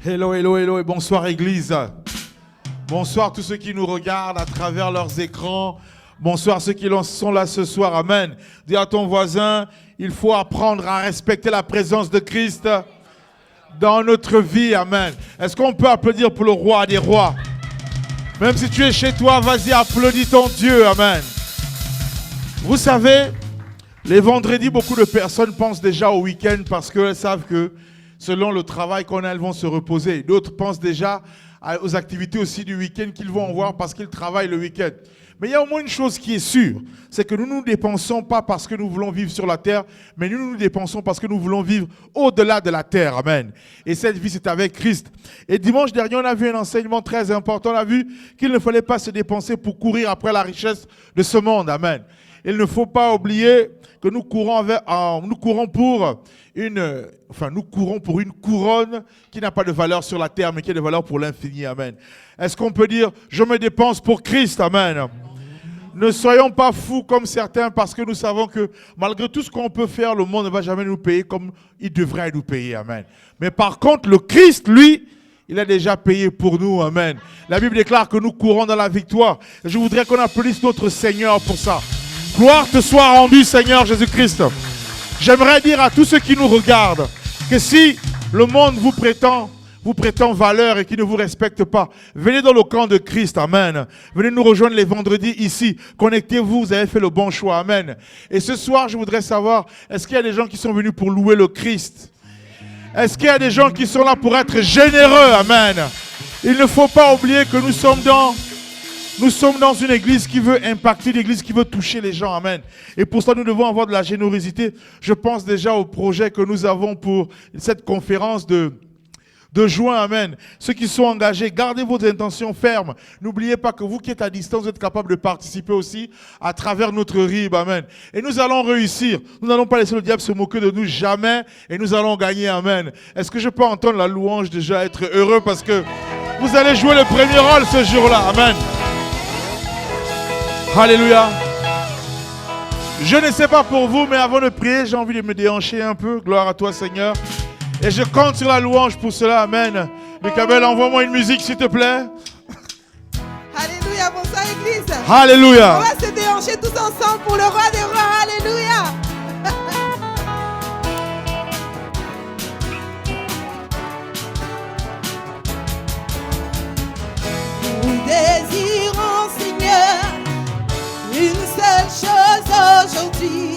Hello, hello, hello et bonsoir Église. Bonsoir tous ceux qui nous regardent à travers leurs écrans. Bonsoir ceux qui sont là ce soir. Amen. Dis à ton voisin, il faut apprendre à respecter la présence de Christ dans notre vie. Amen. Est-ce qu'on peut applaudir pour le roi des rois? Même si tu es chez toi, vas-y, applaudis ton Dieu. Amen. Vous savez, les vendredis, beaucoup de personnes pensent déjà au week-end parce qu'elles savent que selon le travail qu'on a, elles vont se reposer. D'autres pensent déjà aux activités aussi du week-end qu'ils vont voir parce qu'ils travaillent le week-end. Mais il y a au moins une chose qui est sûre, c'est que nous ne nous dépensons pas parce que nous voulons vivre sur la terre, mais nous nous dépensons parce que nous voulons vivre au-delà de la terre. Amen. Et cette vie, c'est avec Christ. Et dimanche dernier, on a vu un enseignement très important. On a vu qu'il ne fallait pas se dépenser pour courir après la richesse de ce monde. Amen. Il ne faut pas oublier que nous courons pour une couronne qui n'a pas de valeur sur la terre, mais qui a de valeur pour l'infini. Amen. Est-ce qu'on peut dire, je me dépense pour Christ? Amen. Ne soyons pas fous comme certains, parce que nous savons que malgré tout ce qu'on peut faire, le monde ne va jamais nous payer comme il devrait nous payer. Amen. Mais par contre, le Christ, lui, il a déjà payé pour nous. Amen. La Bible déclare que nous courons dans la victoire. Je voudrais qu'on applaudisse notre Seigneur pour ça. Gloire te soit rendue, Seigneur Jésus-Christ. J'aimerais dire à tous ceux qui nous regardent que si le monde vous prétend valeur et qui ne vous respecte pas, venez dans le camp de Christ. Amen. Venez nous rejoindre les vendredis ici. Connectez-vous, vous avez fait le bon choix. Amen. Et ce soir, je voudrais savoir, est-ce qu'il y a des gens qui sont venus pour louer le Christ? Est-ce qu'il y a des gens qui sont là pour être généreux? Amen. Il ne faut pas oublier que nous sommes dans une église qui veut impacter, une église qui veut toucher les gens. Amen. Et pour ça, nous devons avoir de la générosité. Je pense déjà au projet que nous avons pour cette conférence de juin. Amen. Ceux qui sont engagés, gardez vos intentions fermes. N'oubliez pas que vous qui êtes à distance, vous êtes capables de participer aussi à travers notre RIB. Amen. Et nous allons réussir. Nous n'allons pas laisser le diable se moquer de nous jamais. Et nous allons gagner. Amen. Est-ce que je peux entendre la louange déjà, être heureux parce que vous allez jouer le premier rôle ce jour-là. Amen. Alléluia. Je ne sais pas pour vous, mais avant de prier, j'ai envie de me déhancher un peu. Gloire à toi, Seigneur. Et je compte sur la louange pour cela. Amen. Michael, envoie-moi une musique, s'il te plaît. Alléluia, bonsoir, Église. Alléluia. On va se déhancher tous ensemble pour le roi des rois. Alléluia. Nous désirons, Seigneur, une seule chose aujourd'hui,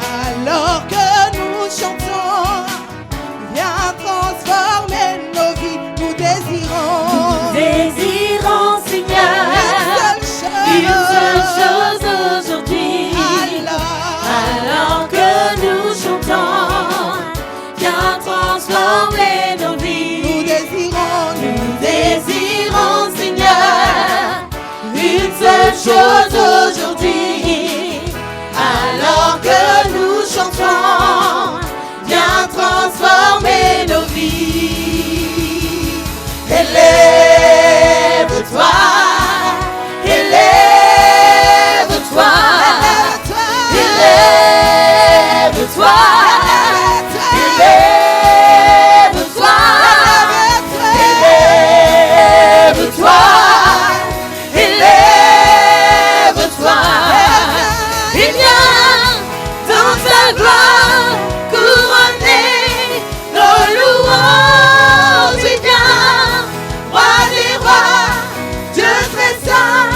alors que nous chantons, viens transformer nos vies. Nous désirons, Seigneur, une seule chose aujourd'hui, alors que nous chantons, viens transformer nos vies. Nous désirons, Seigneur, une seule chose aujourd'hui, alors que nous chantons, viens transformer nos vies. Élève-toi, élève-toi, élève-toi, élève-toi, élève-toi. Élève-toi, et viens dans ta gloire couronner nos louanges. Et viens, roi des rois, Dieu très saint,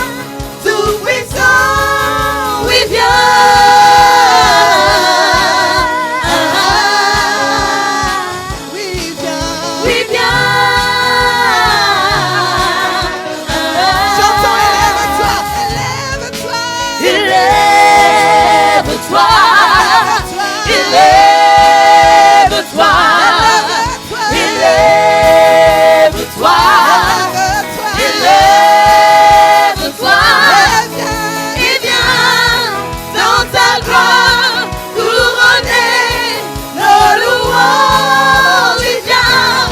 tout puissant. Oui, viens, oui, viens, oui, viens. Élève-toi, élève-toi, élève-toi, élève-toi, et viens dans ta gloire couronner nos louanges. Et viens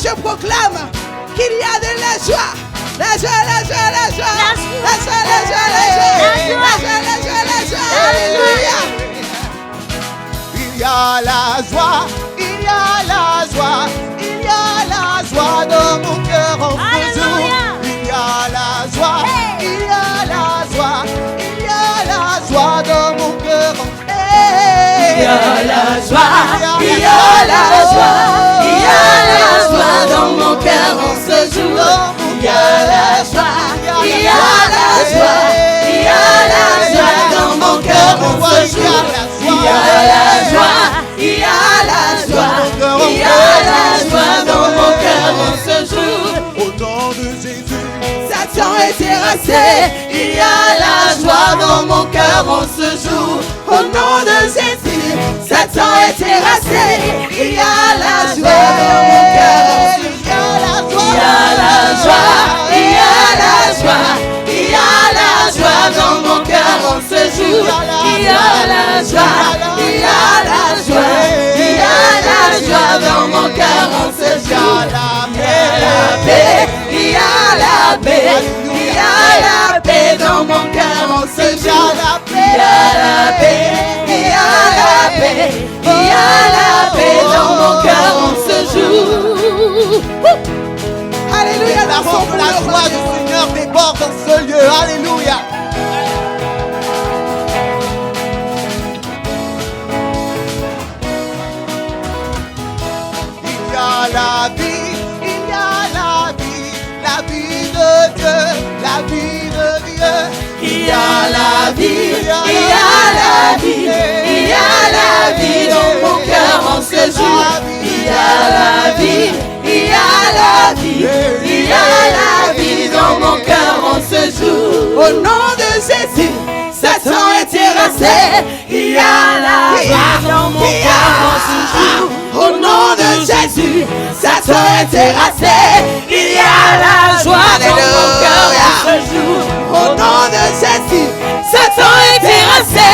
je proclame qu'il y a de la joie. La joie, la joie, la joie. La joie, la joie, la joie. La joie, la joie, la joie. Alléluia. Il y a la joie, il y a la joie, il y a la joie dans mon cœur en ce jour. Il y a la joie, il y a la joie, il y a la joie dans mon cœur. Il y a la joie, il y a la joie, il y a la joie dans mon cœur en ce jour. Il y a la joie, il y a la joie, il y a la joie dans mon cœur en ce jour. Il y a la joie, il y a la joie, il y a la joie dans mon cœur en ce jour. Au nom de Jésus, Satan est terrassé, il y a la joie dans mon cœur en ce jour. Au nom de Jésus, Satan est terrassé, il y a la joie dans mon cœur en ce jour. Il y a la joie, il y a la joie, il y a la joie dans mon cœur en ce jour. Il y a la joie, il y a la joie, il y a la joie dans mon cœur en ce jour. Il y a la paix, il y a la paix, il y a la paix dans mon cœur en ce jour. Il y a la paix, il y a la paix, il y a la paix dans mon cœur en ce jour. Alléluia. la joie du Seigneur déborde dans ce lieu. Alléluia. Il y a la vie, il y a la vie de Dieu, la vie de Dieu. Il y a la vie, il y a la vie, il y a la vie dans mon cœur en ce jour. Il y a la vie, il y a la vie, il y a la vie dans mon cœur en ce jour. Au nom de Jésus, Satan est terrassé. Il y a la vie dans mon cœur en ce jour. Au nom de Jésus, Satan est terrassé. Il y a la joie dans mon cœur en ce jour. Au nom de Jésus, Satan est terrassé.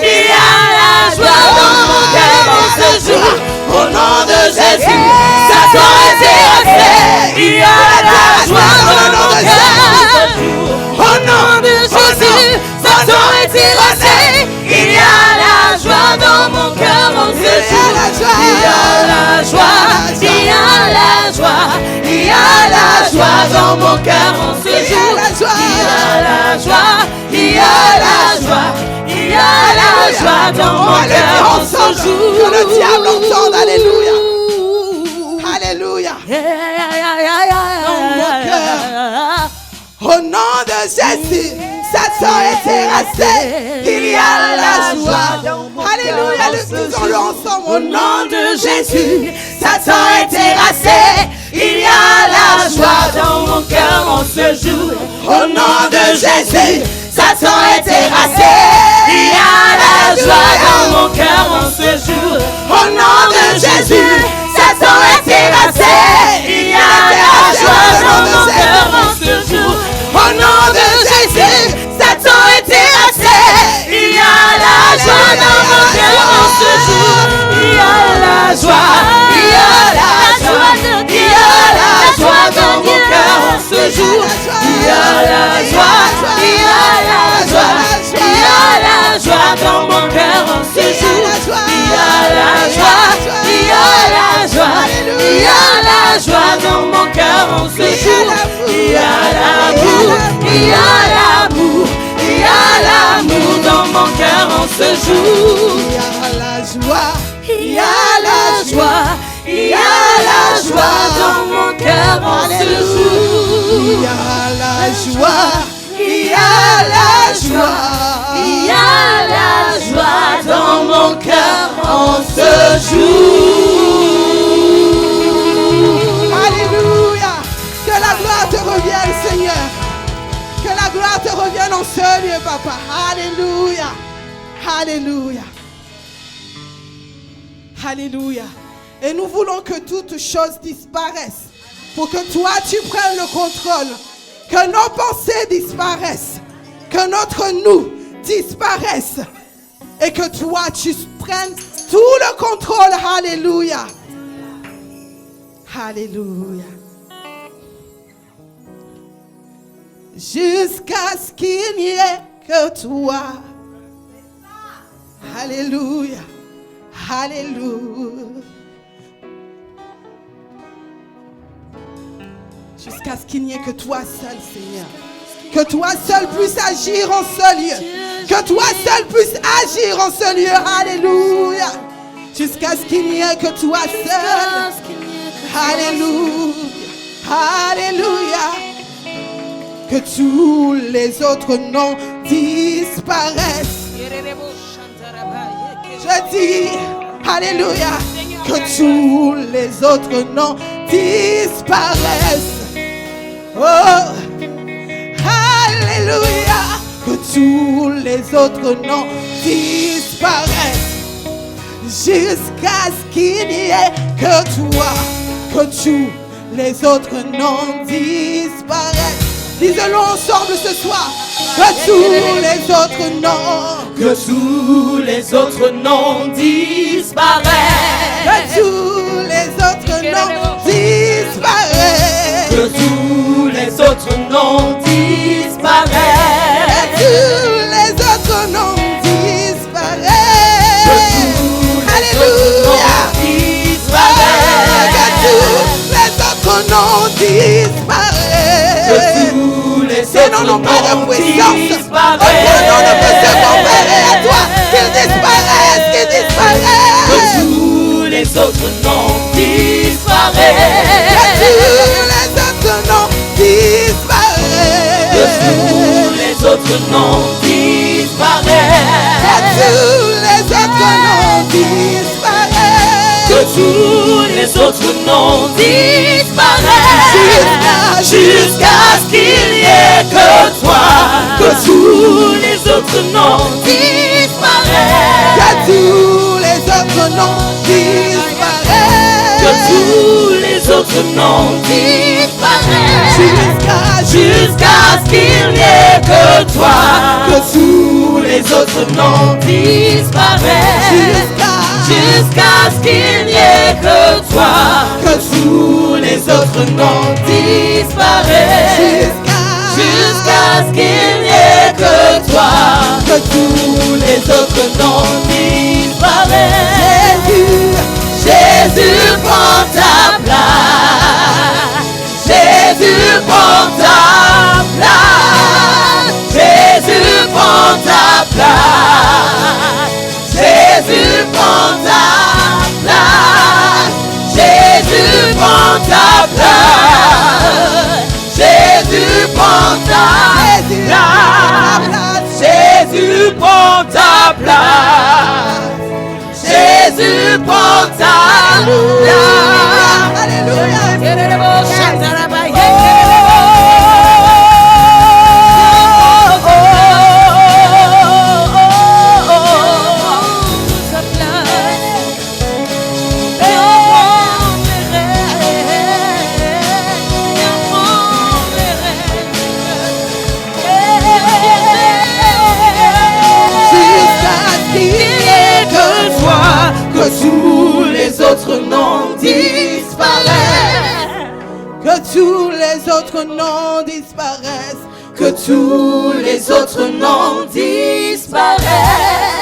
Il y a la joie dans mon cœur en ce jour. Au nom de Jésus, Satan est terrassé. Il y a la joie dans mon cœur. Au nom de Jésus, Satan est terrassé. Il y a la joie dans mon cœur en ce jour. Il y a la joie, il y a la joie, il y a la joie dans mon cœur en ce jour. Il y a la joie, il y a la joie, il y a la joie dans mon cœur en ce jour. Que le diable entende, alléluia. Alléluia. Dans mon cœur. Au nom de Jésus, Satan est terrassé. Il y a la joie. Alléluia, disons-le ensemble. Au nom de Jésus, Satan est terrassé. Il y a la joie dans mon cœur en ce jour. Au nom de Jésus, Satan est terrassé. Il y a la joie dans mon cœur en ce jour. Au nom de Jésus, Satan est terrassé. Il y a la joie dans mon cœur en ce jour. Au nom de Jésus, Satan est terrassé. Il y a la joie dans mon cœur en ce jour. Il y a la joie, il y a la joie, il y a la joie dans mon cœur en ce jour. Il y a la joie, il y a la joie, il y a la joie dans mon cœur en ce jour. Il y a la joie, il y a la joie, il y a la joie dans mon cœur en ce jour. Il y a l'amour, il y a l'amour, il y a l'amour dans mon cœur en ce jour. Il y a la joie. Il y a la joie, il y a la joie dans mon cœur en ce jour. Il y a la joie. Il y a la joie, il y a la joie dans mon cœur en ce jour. Alléluia. Que la gloire te revienne, Seigneur. Que la gloire te revienne en ce lieu, Papa. Alléluia. Alléluia. Alléluia. Et nous voulons que toutes choses disparaissent. Pour que toi, tu prennes le contrôle. Que nos pensées disparaissent. Que notre nous disparaisse. Et que toi, tu prennes tout le contrôle. Alléluia. Alléluia. Jusqu'à ce qu'il n'y ait que toi. Alléluia. Alléluia. Jusqu'à ce qu'il n'y ait que toi seul, Seigneur. Que toi seul puisses agir en ce lieu. Que toi seul puisses agir en ce lieu. Alléluia. Jusqu'à ce qu'il n'y ait que toi seul. Alléluia. Alléluia. Que tous les autres noms disparaissent. Je dis, Alléluia. Que tous les autres noms disparaissent. Oh, Alléluia. Que tous les autres noms disparaissent. Jusqu'à ce qu'il n'y ait que toi. Que tous les autres noms disparaissent. Disons-le ensemble ce soir. Que tous les autres noms. Que tous les autres noms disparaissent. Que tous les autres noms disparaissent. Que tous les autres noms disparaissent. Que tous les autres noms disparaissent. Alléluia. Que tous les autres noms disparaissent. Que tous les autres noms disparaissent. Aucun nom ne peut se comparer à toi. Qu'ils disparaissent, qu'ils disparaissent. Que tous les autres noms disparaissent. Que tous les autres noms disparaissent. Que tous les autres noms disparaissent. Que tous les autres noms disparaissent. Que tous les autres noms disparaissent. Jusqu'à ce qu'il n'y ait que toi. Que tous les autres noms disparaissent. Que tous les autres noms disparaissent. Que tous les autres noms disparaissent. Jusqu'à ce qu'il n'y ait que toi. Que tous les autres noms disparaissent. Jusqu'à ce qu'il n'y ait que toi. Que tous les autres noms disparaissent. Jusqu'à ce qu'il n'y ait que toi. Que tous les autres noms disparaissent. Jésus prend ta place. Jésus prend ta place. Jésus prend ta place. Jésus prend ta place. Jésus prend ta place. Jésus prend ta place. Jésus prend ta place. Jésus prend ta place. Alléluia. Que tous les autres noms disparaissent. Que tous les autres noms disparaissent. Que tous les autres noms disparaissent.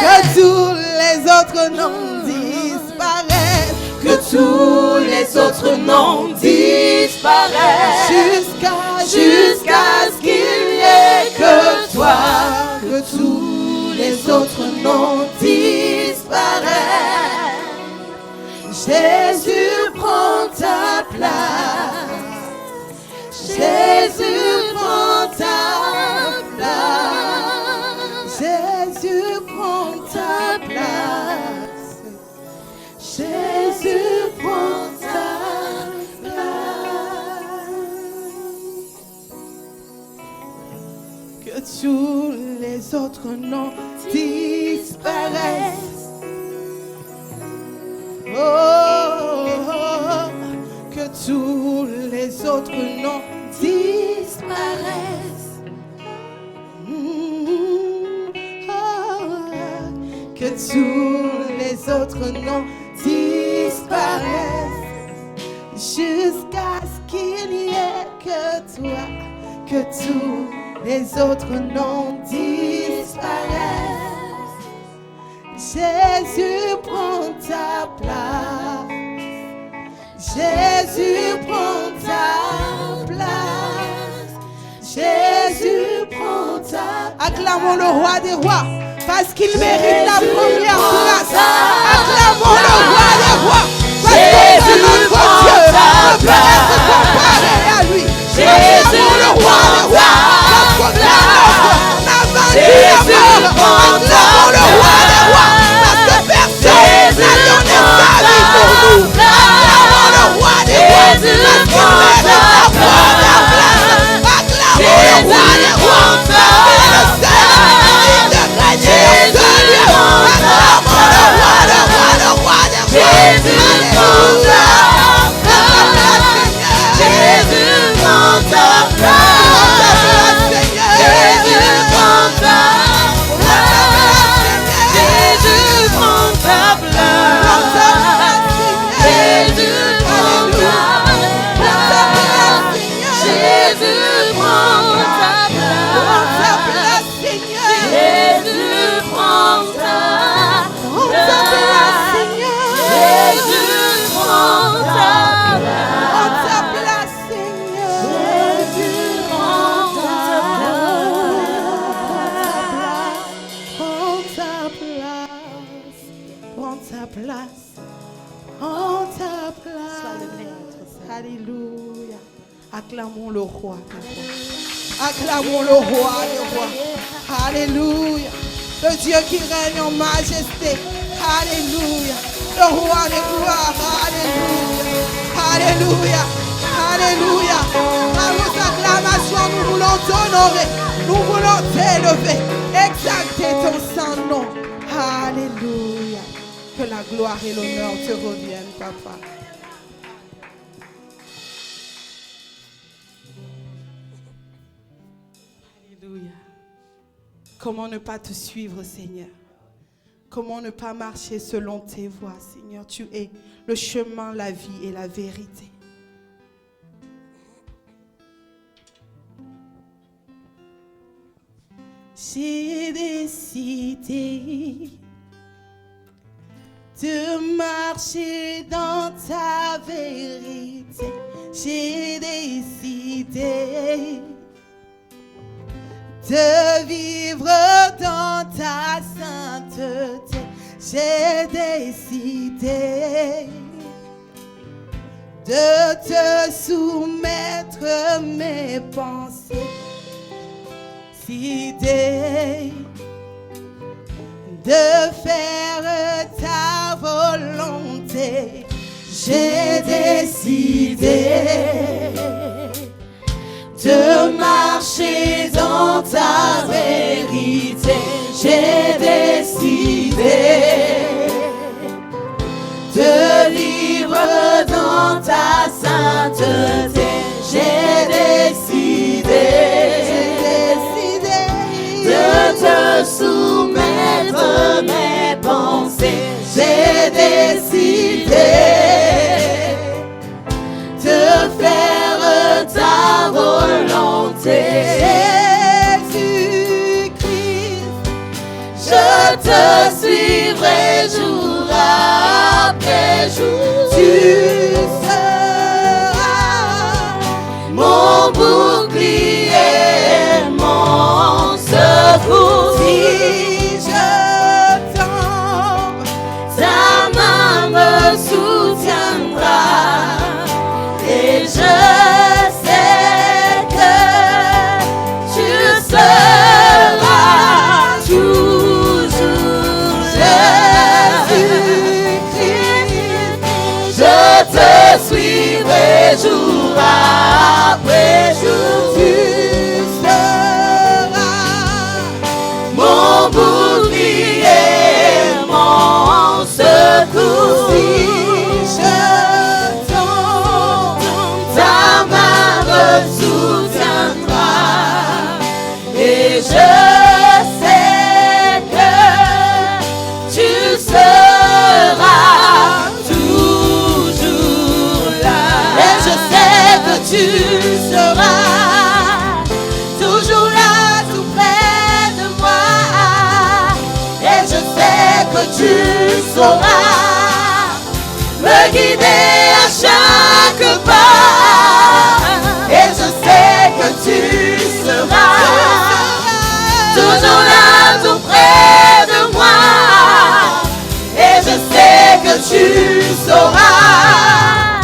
Que tous les autres noms disparaissent. Que tous les autres noms disparaissent. Jusqu'à ce qu'il n'y ait que toi. Que tous les autres noms disparaissent. Jésus prend ta place. Jésus prend ta place. Jésus prend ta place. Jésus prend ta place. Que tous les autres noms disparaissent. Oh, que tous les autres noms disparaissent. Que tous les autres noms disparaissent. jusqu'à ce qu'il n'y ait que toi, que tous les autres noms disparaissent. Jésus prend ta place. Jésus prend ta place. Jésus prend ta place. Acclamons le roi des rois parce qu'il mérite la première place. Acclamons le roi des rois parce que notre Dieu ne peut être comparé à lui. Acclamons le roi des rois parce que notre n'a vaincu la mort. Acclamons le roi des rois parce que personne n'a donné sa vie pour nous. Acclamons le roi des rois parce qu'il mérite la première place. Acclamons le roi des rois parce qu'il est le seul digne de régner en ce lieu. Acclamons le roi des rois, le roi des rois. Alléluia. Jésus prend ta place. Jésus prend ta place. Jésus prend ta place. Jésus prend ta place. Jésus prend ta place. Jésus prend ta place. Jésus prend ta place. Alléluia. Acclamons le roi des rois. Acclamons le roi des rois. Alléluia. Le Dieu qui règne en majesté. Alléluia. Le roi des gloires. Alléluia. Alléluia. Alléluia. Par nos acclamations, nous voulons t'honorer. Nous voulons t'élever. Exalter ton saint nom. Alléluia. Que la gloire et l'honneur te reviennent, papa. Alléluia. Comment ne pas te suivre, Seigneur? Comment ne pas marcher selon tes voies, Seigneur? Tu es le chemin, la vie et la vérité. J'ai décidé de marcher dans ta vérité. J'ai décidé de vivre dans ta sainteté. J'ai décidé de te soumettre mes pensées. Décidé de faire ta volonté. J'ai décidé de marcher dans ta vérité. J'ai décidé de vivre dans ta sainteté. J'ai décidé de te soumettre mes pensées. J'ai décidé de faire ta volonté. Jésus-Christ, je te suivrai jour après jour. Tu seras mon bouclier, mon secours. Si je tombe, ta main me soutiendra. Et je sais que tu seras toujours là. Jésus-Christ, je te suivrai jour après jour. Tu seras mon bouclier, mon secours. Si je tombe, ta main me soutiendra. Et je sais que tu seras toujours là. seras toujours là tout près de moi. Et je sais que tu sauras me guider à chaque pas. Et je sais que tu seras toujours là tout près de moi. Et je sais que tu sauras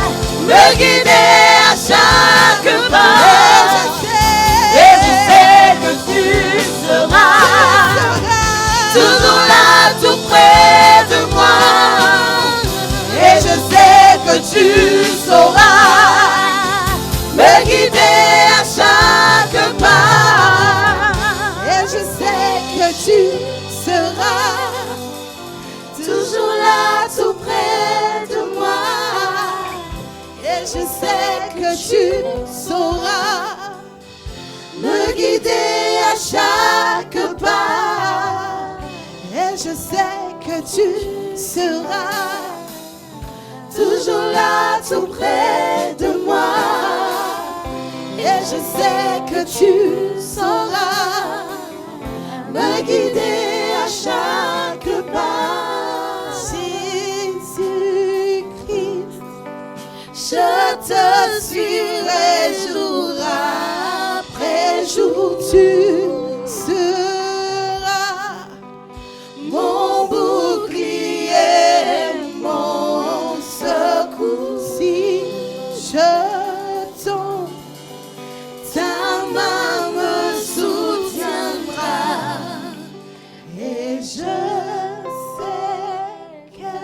me guider à chaque pas. Et je sais que tu seras toujours là tout près de moi. Et je sais que tu sauras me guider à chaque pas. Et je sais que tu seras Toujours là tout près de moi. et je sais que tu sauras Me guider à chaque pas. et je sais que tu seras Toujours là tout près de moi. et je sais que tu sauras Me guider à chaque pas. Jésus-Christ, Je te suivrai jour après jour. tu seras Mon bouclier, mon secours. si je tombe, Ta main me soutiendra. et je sais que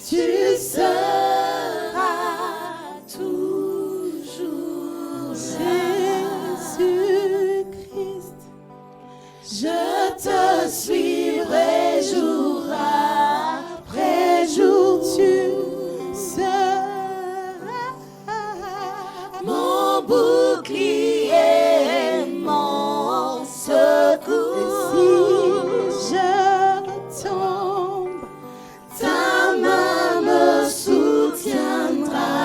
Tu seras toujours là. Jésus-Christ, Je te suivrai jour après jour. tu seras Mon bouclier, mon secours. si je tombe, Ta main me soutiendra.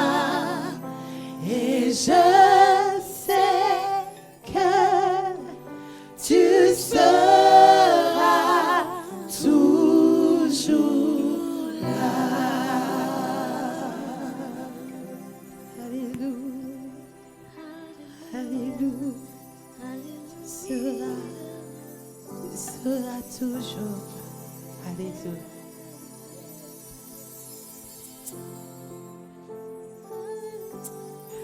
et je sais que Tu seras toujours là. Alléluia, Alléluia, sera toujours. Alléluia.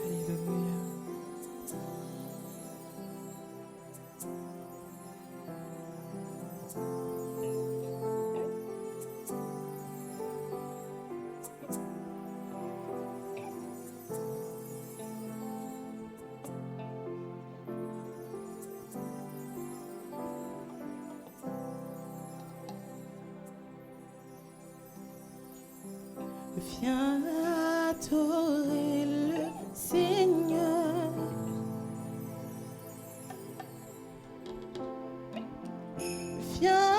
Alléluia. Viens adorer le Seigneur. Viens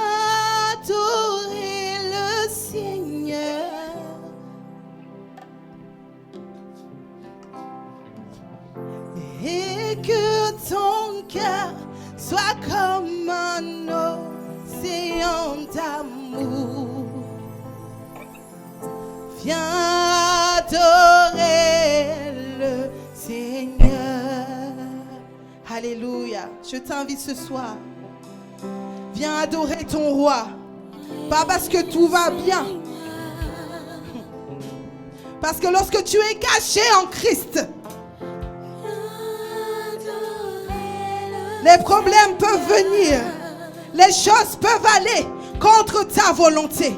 adorer le Seigneur. Et que ton cœur soit comme un océan d'amour. Viens adorer le Seigneur. Alléluia. Je t'invite ce soir. Viens adorer ton roi. Pas parce que tout va bien. Parce que lorsque tu es caché en Christ, les problèmes peuvent venir. Les choses peuvent aller contre ta volonté.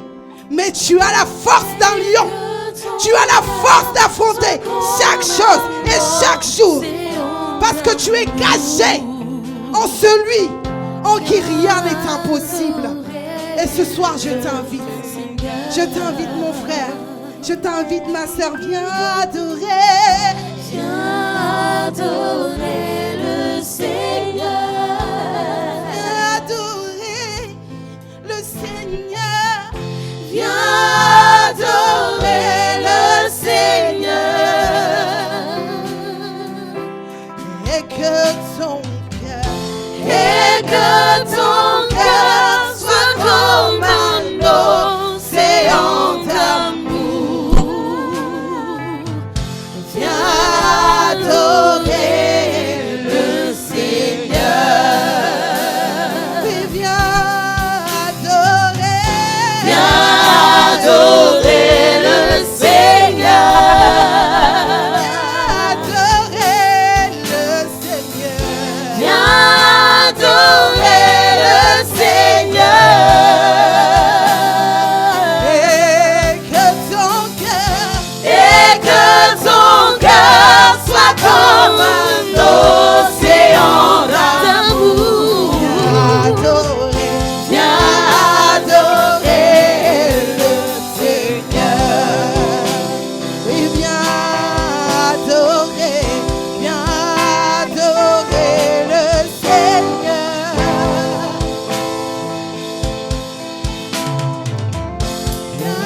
Mais tu as la force d'un lion. Tu as la force d'affronter chaque chose et chaque jour. Parce que tu es caché en celui en qui rien n'est impossible. Et ce soir, je t'invite. Je t'invite, mon frère. Je t'invite, ma sœur. Viens adorer. Viens adorer le Seigneur. Viens adorer le Seigneur. Viens adorer le Seigneur. et que ton cœur soit comme un océan d'amour. Viens adorer le Seigneur. Oui, viens adorer le Seigneur. Viens adorer le Seigneur. Viens adorer le Seigneur. Et que ton cœur soit comme un océan d'amour. Viens adorer le Seigneur. Oui, viens adorer le Seigneur. Viens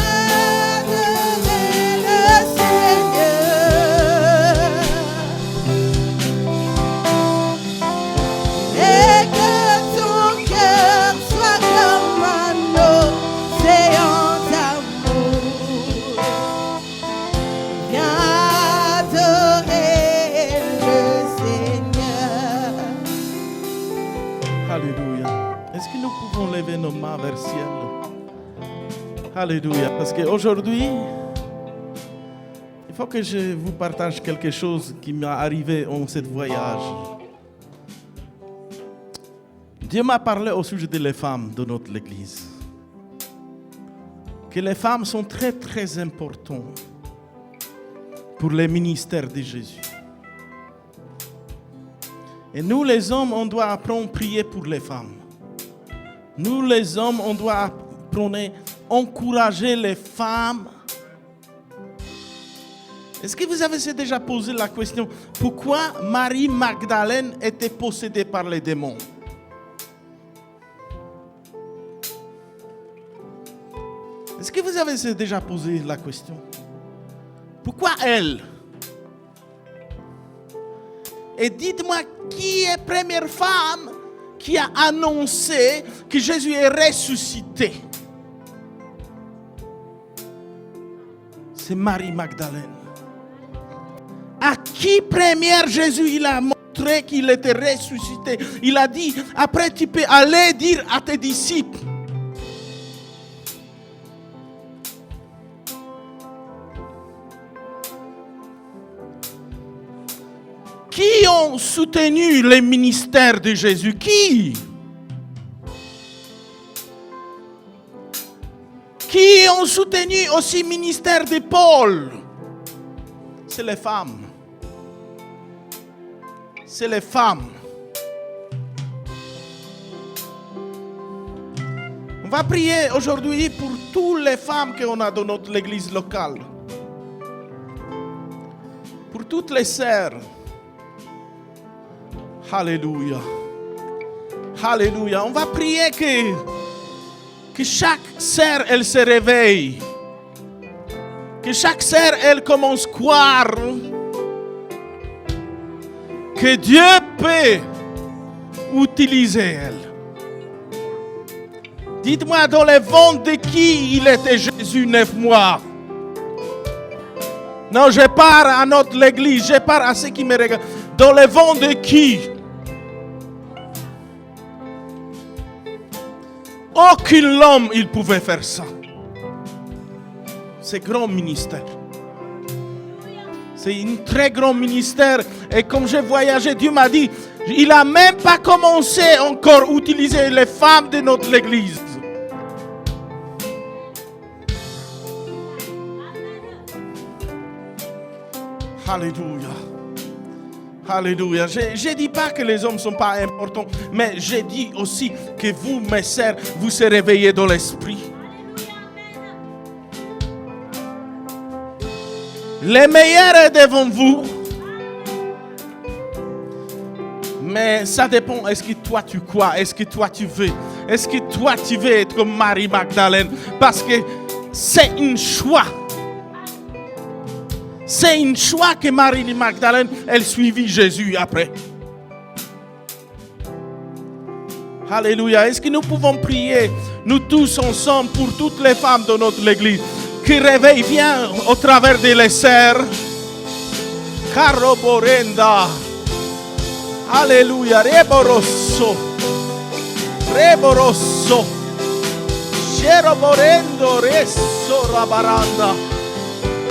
adorer le Seigneur. Et que ton cœur soit comme un océan d'amour. Viens adorer le Seigneur. Alléluia. Est-ce que nous pouvons lever nos mains vers le ciel? Alléluia. Parce qu'aujourd'hui, il faut que je vous partage quelque chose qui m'est arrivé en ce voyage. Dieu m'a parlé au sujet des femmes de notre Église. Que les femmes sont très très importantes pour le ministère de Jésus. Et nous les hommes, on doit apprendre à prier pour les femmes. Nous les hommes, on doit apprendre à encourager les femmes. Est-ce que vous avez déjà posé la question pourquoi Marie Magdalène était possédée par les démons? Est-ce que vous avez déjà posé la question? Pourquoi elle? Et dites-moi, qui est la première femme qui a annoncé que Jésus est ressuscité? C'est Marie Magdalène. À qui première Jésus il a montré qu'il était ressuscité? Il a dit, après tu peux aller dire à tes disciples. Qui ont soutenu les ministères de Jésus? Qui ont soutenu aussi le ministère de Paul? C'est les femmes. C'est les femmes. On va prier aujourd'hui pour toutes les femmes qu'on a dans notre église locale. Pour toutes les sœurs. Alléluia. Alléluia. On va prier que chaque sœur, elle se réveille. Que chaque sœur, elle commence à croire que Dieu peut utiliser elle. Dites-moi, dans le ventre de qui il était Jésus 9 mois? Non, je pars à notre église, je pars à ceux qui me regardent. Dans le ventre de qui? Aucun homme il pouvait faire ça. C'est grand ministère. C'est un très grand ministère. Et comme j'ai voyagé, Dieu m'a dit, il n'a même pas commencé encore à utiliser les femmes de notre église. Alléluia. Alléluia. Je ne dis pas que les hommes ne sont pas importants, mais je dis aussi que vous, mes sœurs, vous se réveillez dans l'esprit. Les meilleurs est devant vous. Mais ça dépend, est-ce que toi tu crois, est-ce que toi tu veux, est-ce que toi tu veux être comme Marie Magdalène, parce que c'est un choix. C'est un choix que Marie Magdalène, elle suivit Jésus après. Alléluia. Est-ce que nous pouvons prier, nous tous ensemble, pour toutes les femmes de notre église, qui réveillent bien au travers de les serres. Caro Borenda. Alléluia. Reborosso. Reborosso. Cheroborendo resso rabaranda.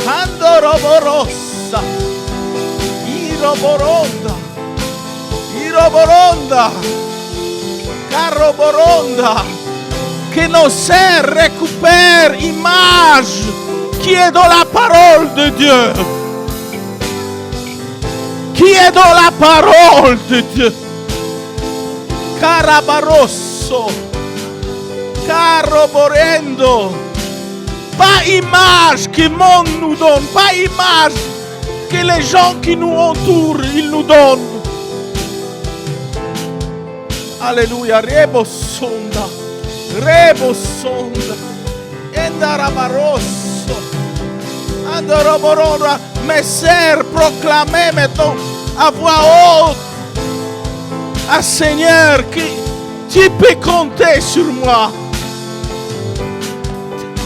Andoroborossa. Iroboronda. Iroboronda. Caroboronda. Que nos serres récupèrent l'image qui est dans la parole de Dieu. Qui est dans la parole de Dieu. Carabarosso. Caroborendo. Pas image que le monde nous donne. Pas image que les gens qui nous entourent, ils nous donnent. Alléluia. Rebosonda. Rebosonda. Endarabarosso. Andoroboronda. Mes sœurs, proclamez maintenant à voix haute à Seigneur que tu peux compter sur moi.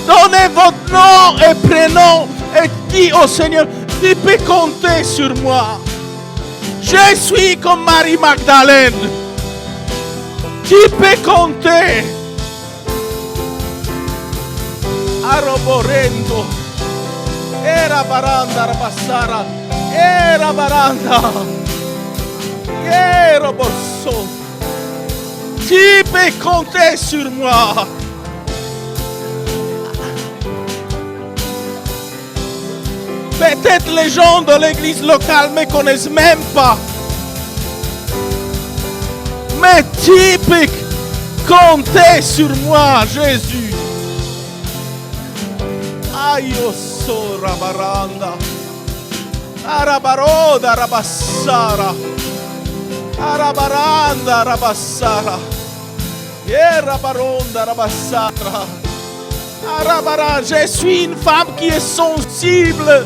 Donnez votre nom et prénom et dites au Seigneur, tu peux compter sur moi. Je suis comme Marie Magdalène. Tu peux compter. Aroborendo. Era baranda rabassara. Era baranda. Era bosso. Tu peux compter sur moi. Peut-être les gens de l'église locale ne me connaissent même pas. Mais tu peux compter sur moi, Jésus. Aïe, so rabaranda. Arabaroda rabassara. Arabaranda rabassara. Rabaronda rabassara. Arabara, je suis une femme qui est sensible.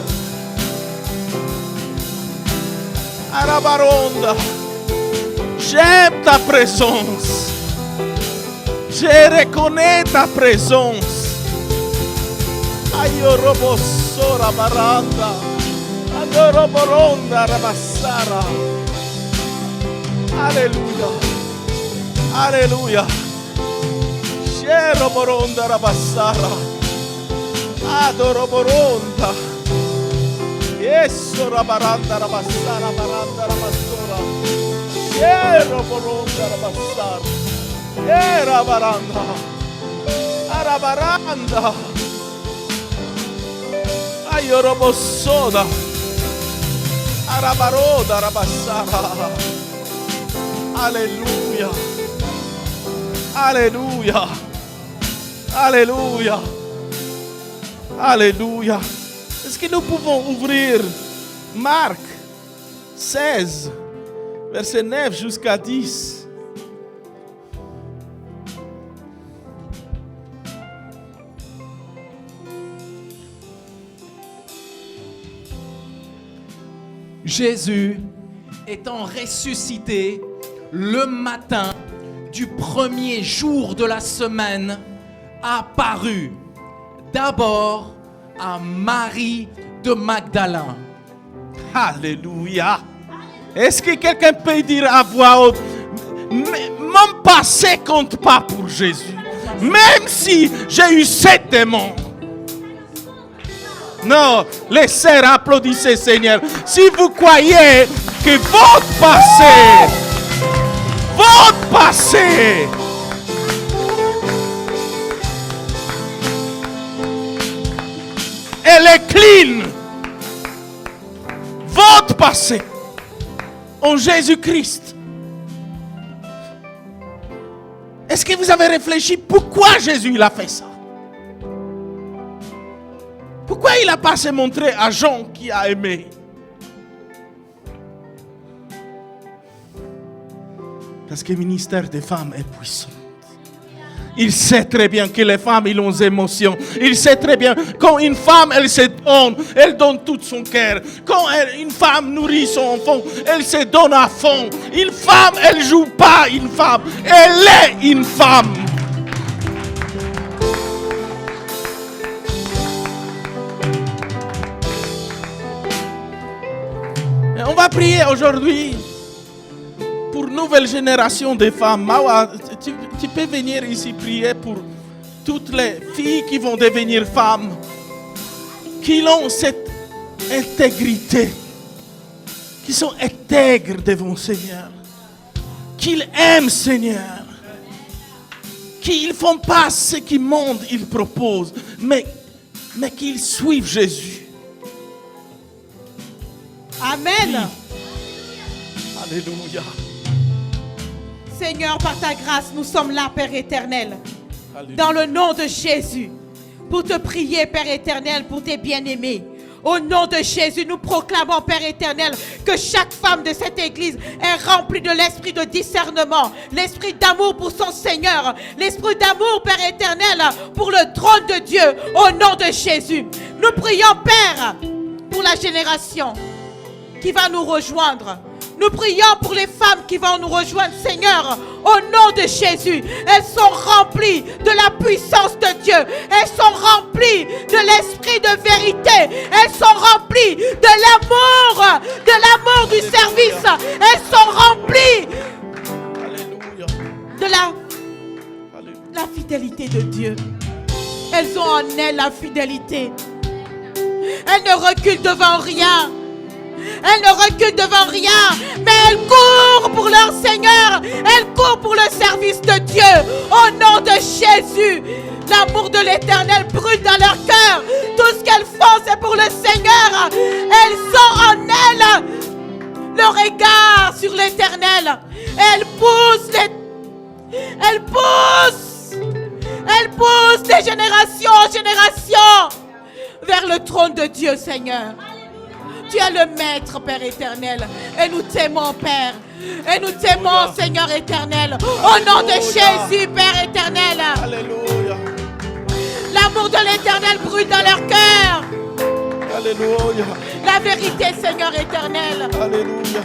Arabaronda. J'aime ta présence. Je reconnais ta présence. Ayorobosso rabaranda. Adoroboronda rabassara. Alléluia. Alléluia. Cheroboronda rabassara. Adoroboronda. Yesso rabaranda rabassara. Baranda rabassora. Cheroboronda rabassara. Era baranda. Arabaranda. Ayorobossoda. Arabaroda rabassara. Alléluia. Alléluia. Alléluia. Alléluia. Est-ce que nous pouvons ouvrir Marc 16, verset 9 jusqu'à 10? Jésus, étant ressuscité le matin du premier jour de la semaine, apparut d'abord à Marie de Magdalene. Alléluia. Est-ce que quelqu'un peut dire à voix haute, mon passé compte pas pour Jésus, même si j'ai eu 7 démons? Non, les sœurs, applaudissez Seigneur. Si vous croyez que votre passé, elle est clean. Votre passé en Jésus-Christ. Est-ce que vous avez réfléchi pourquoi Jésus il a fait ça? Pourquoi il n'a pas se montré à Jean qui a aimé? Parce que le ministère des femmes est puissant. Il sait très bien que les femmes, ils ont des émotions. Il sait très bien quand une femme, elle donne tout son cœur. Quand une femme nourrit son enfant, elle se donne à fond. Une femme, elle joue pas une femme. Elle est une femme. Et on va prier aujourd'hui pour une nouvelle génération de femmes. Mawa, tu peux venir ici prier pour toutes les filles qui vont devenir femmes, qui ont cette intégrité, qui sont intègres devant le Seigneur, qu'ils aiment Seigneur, qu'ils ne font pas ce que le monde il propose, mais qu'ils suivent Jésus. Amen. Alléluia. Seigneur, par ta grâce, nous sommes là, Père éternel. Alléluia. Dans le nom de Jésus, pour te prier, Père éternel, pour tes bien-aimés. Au nom de Jésus, nous proclamons, Père éternel, que chaque femme de cette église est remplie de l'esprit de discernement, l'esprit d'amour pour son Seigneur, l'esprit d'amour, Père éternel, pour le trône de Dieu, au nom de Jésus. Nous prions, Père, pour la génération qui va nous rejoindre. Nous prions pour les femmes qui vont nous rejoindre, Seigneur, au nom de Jésus. Elles sont remplies de la puissance de Dieu. Elles sont remplies de l'esprit de vérité. Elles sont remplies de l'amour du service. Elles sont remplies de la fidélité de Dieu. Elles ont en elles la fidélité. Elles ne reculent devant rien. Elles ne reculent devant rien, mais elles courent pour leur Seigneur. Elles courent pour le service de Dieu. Au nom de Jésus, l'amour de l'Éternel brûle dans leur cœur. Tout ce qu'elles font, c'est pour le Seigneur. Elles ont en elles le regard sur l'Éternel. Elles poussent de génération en génération vers le trône de Dieu, Seigneur. Tu es le Maître, Père éternel. Et nous t'aimons, Père. Et nous t'aimons, Seigneur éternel. Au nom de Jésus, Père éternel. Alléluia. L'amour de l'Éternel brûle dans leur cœur. Alléluia. La vérité, Seigneur éternel. Alléluia.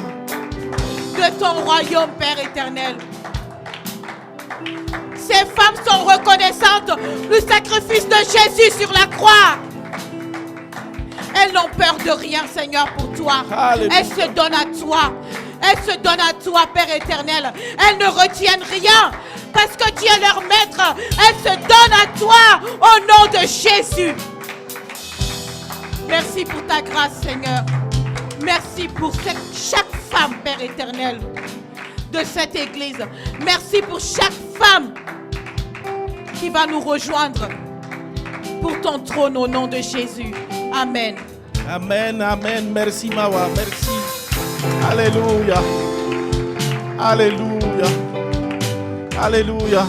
De ton royaume, Père éternel. Ces femmes sont reconnaissantes du sacrifice de Jésus sur la croix. Elles n'ont peur de rien, Seigneur, pour toi. Alléluia. Elles se donnent à toi. Elles se donnent à toi, Père éternel. Elles ne retiennent rien parce que tu es leur maître. Elles se donnent à toi au nom de Jésus. Merci pour ta grâce, Seigneur. Merci pour chaque femme, Père éternel, de cette église. Merci pour chaque femme qui va nous rejoindre pour ton trône au nom de Jésus. Amen. Amen, amen. Merci, Mawa. Merci. Alléluia. Alléluia. Alléluia.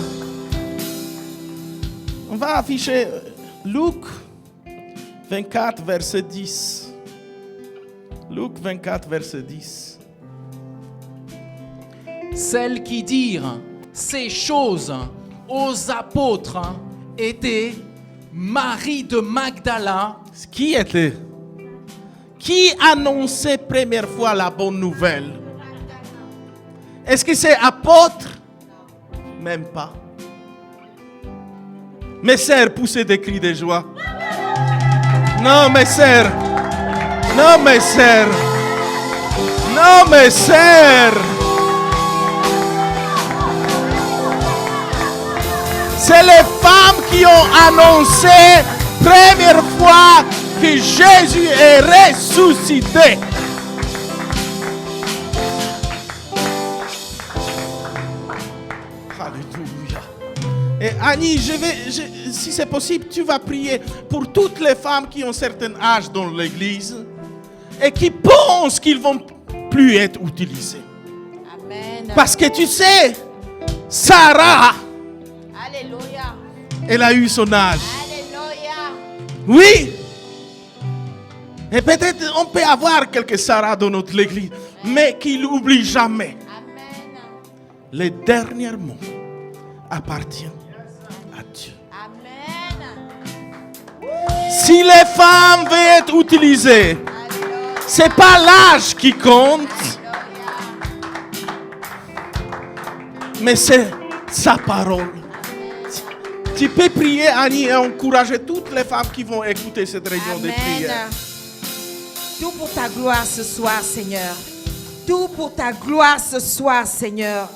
On va afficher Luc 24, verset 10. Luc 24, verset 10. Celles qui dirent ces choses aux apôtres étaient Marie de Magdala. Qui était? Qui annonçait première fois la bonne nouvelle? Est-ce que c'est apôtre? Même pas. Mes sœurs poussaient des cris de joie. Non, mes sœurs. Non, mes sœurs. Non, mes sœurs. C'est les femmes qui ont annoncé première fois que Jésus est ressuscité. Alléluia. Et Annie, si c'est possible, tu vas prier pour toutes les femmes qui ont un certain âge dans l'église et qui pensent qu'ils ne vont plus être utilisées. Amen. Parce que tu sais, Sarah, Alléluia. elle a eu son âge. Alléluia. Oui. Et peut-être on peut avoir quelques Sarah dans notre église, mais qui n'oublient jamais. Amen. Les derniers mots appartiennent Si les femmes veulent être utilisées, c'est pas l'âge qui compte, mais c'est sa parole. Tu peux prier, Annie, et encourager toutes les femmes qui vont écouter cette réunion de prière. Tout pour ta gloire ce soir, Seigneur. Tout pour ta gloire ce soir, Seigneur.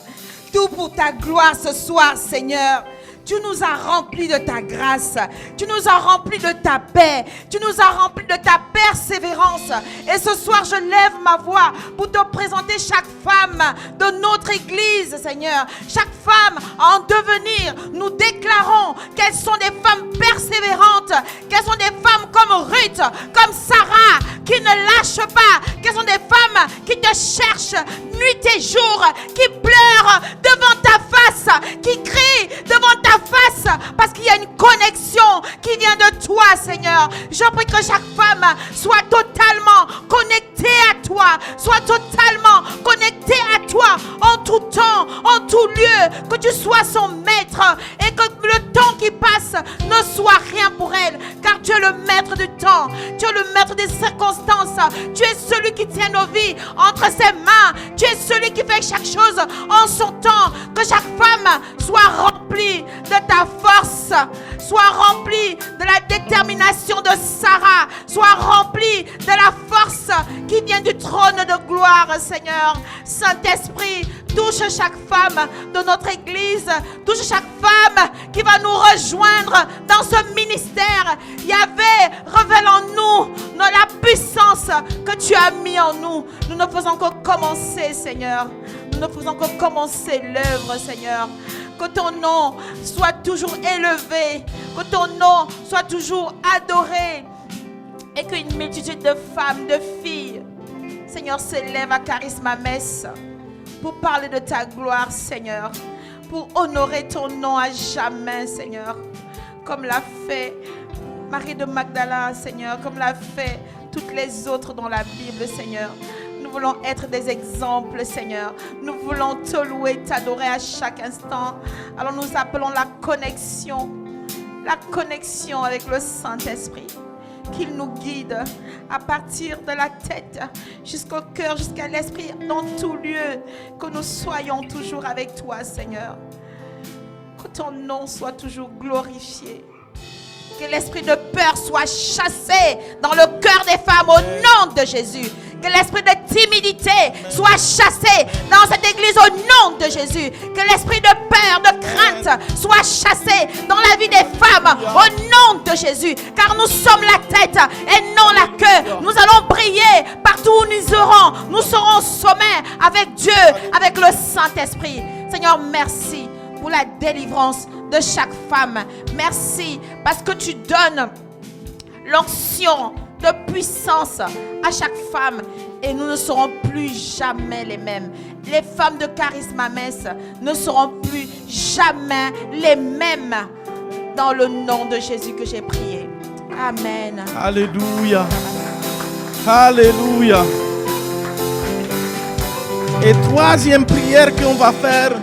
Tout pour ta gloire ce soir, Seigneur. Tu nous as remplis de ta grâce. Tu nous as remplis de ta paix. Tu nous as remplis de ta persévérance. Et ce soir, je lève ma voix pour te présenter chaque femme de notre église, Seigneur. Chaque femme en devenir. Nous déclarons qu'elles sont des femmes persévérantes. Qu'elles sont des femmes comme Ruth, comme Sarah, qui ne lâchent pas. Qu'elles sont des femmes qui te cherchent nuit et jour, qui pleurent devant ta face, qui crient devant ta face, parce qu'il y a une connexion qui vient de toi, Seigneur. Je prie que chaque femme soit totalement connectée à toi, soit totalement connectée à toi en tout temps, en tout lieu, que tu sois son maître et que le temps qui passe ne soit rien pour elle, car tu es le maître du temps, tu es le maître des circonstances, tu es celui qui tient nos vies entre ses mains, tu es celui qui fait chaque chose en son temps. Que chaque femme soit remplie de ta force, soit remplie de la détermination de Sarah, soit remplie de la force qui vient du trône de gloire, Seigneur. Saint-Esprit, touche chaque femme de notre église, touche chaque femme qui va nous rejoindre dans ce ministère. Yahvé, révèle en nous la puissance que tu as mis en nous. Nous ne faisons que commencer, Seigneur. Nous ne faisons que commencer l'œuvre, Seigneur. Que ton nom soit toujours élevé, que ton nom soit toujours adoré, et qu'une multitude de femmes, de filles, Seigneur, s'élève à Charisma Metz pour parler de ta gloire, Seigneur, pour honorer ton nom à jamais, Seigneur, comme l'a fait Marie de Magdala, Seigneur, comme l'a fait toutes les autres dans la Bible, Seigneur. Nous voulons être des exemples, Seigneur. Nous voulons te louer, t'adorer à chaque instant. Alors nous appelons la connexion avec le Saint-Esprit. Qu'il nous guide à partir de la tête jusqu'au cœur, jusqu'à l'esprit, dans tout lieu. Que nous soyons toujours avec toi, Seigneur. Que ton nom soit toujours glorifié. Que l'esprit de peur soit chassé dans le cœur des femmes au nom de Jésus. Que l'esprit de timidité soit chassé dans cette église au nom de Jésus. Que l'esprit de peur, de crainte soit chassé dans la vie des femmes au nom de Jésus. Car nous sommes la tête et non la queue. Nous allons briller partout où nous irons. Nous serons au sommet avec Dieu, avec le Saint-Esprit. Seigneur, merci pour la délivrance de chaque femme. Merci parce que tu donnes l'onction de puissance à chaque femme et nous ne serons plus jamais les mêmes. Les femmes de Charisma Metz ne seront plus jamais les mêmes dans le nom de Jésus que j'ai prié. Amen. Alléluia. Alléluia. Et troisième prière qu'on va faire,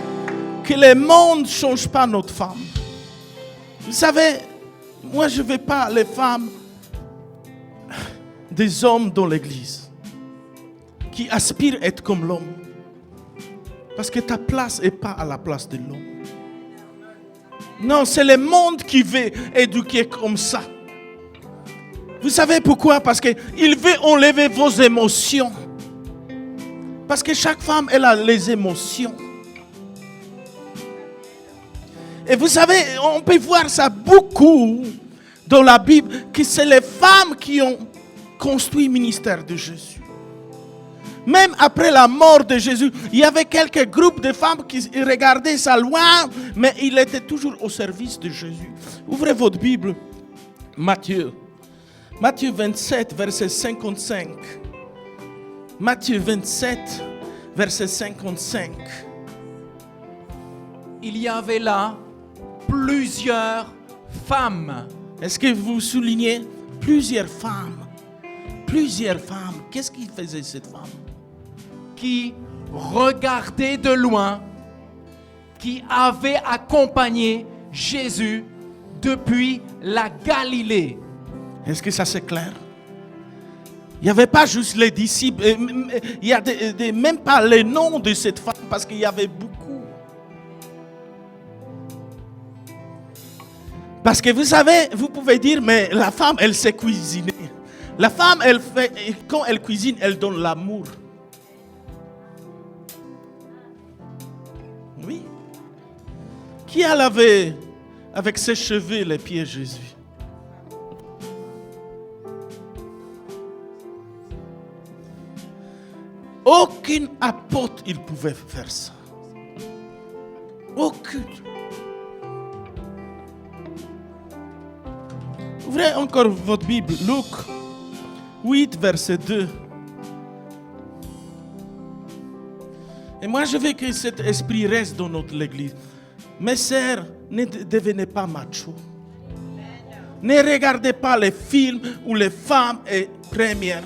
que le monde ne change pas notre femme. Vous savez, moi je ne veux pas les femmes des hommes dans l'église qui aspirent à être comme l'homme. Parce que ta place n'est pas à la place de l'homme. Non, c'est le monde qui veut éduquer comme ça. Vous savez pourquoi? Parce qu'il veut enlever vos émotions. Parce que chaque femme, elle a les émotions. Et vous savez, on peut voir ça beaucoup dans la Bible, que c'est les femmes qui ont construit le ministère de Jésus. Même après la mort de Jésus, il y avait quelques groupes de femmes qui regardaient ça loin, mais il était toujours au service de Jésus. Ouvrez votre Bible, Matthieu 27, verset 55. Matthieu 27, verset 55. Il y avait là plusieurs femmes. Est-ce que vous soulignez plusieurs femmes? Plusieurs femmes. Qu'est-ce qu'il faisait cette femme? Qui regardaient de loin, qui avaient accompagné Jésus depuis la Galilée. Est-ce que ça c'est clair? Il n'y avait pas juste les disciples, il y a même pas les noms de cette femme parce qu'il y avait beaucoup. Parce que vous savez, vous pouvez dire, mais la femme, elle sait cuisiner. La femme, elle fait, quand elle cuisine, elle donne l'amour. Oui. Qui a lavé avec ses cheveux les pieds de Jésus? Aucun apôtre il pouvait faire ça. Aucun. Ouvrez encore votre Bible, Luc 8, verset 2. Et moi je veux que cet esprit reste dans notre église. Mes sœurs, ne devenez pas macho. Ne regardez pas les films où les femmes sont premières.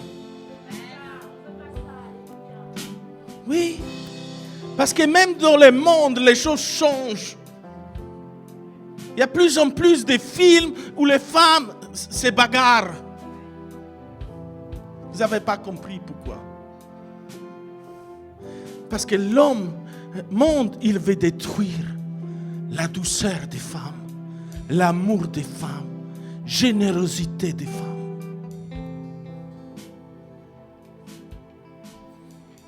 Oui, parce que même dans le monde, les choses changent. Il y a plus en plus de films où les femmes se bagarrent. Vous n'avez pas compris pourquoi. Parce que l'homme, le monde, il veut détruire la douceur des femmes, l'amour des femmes, générosité des femmes.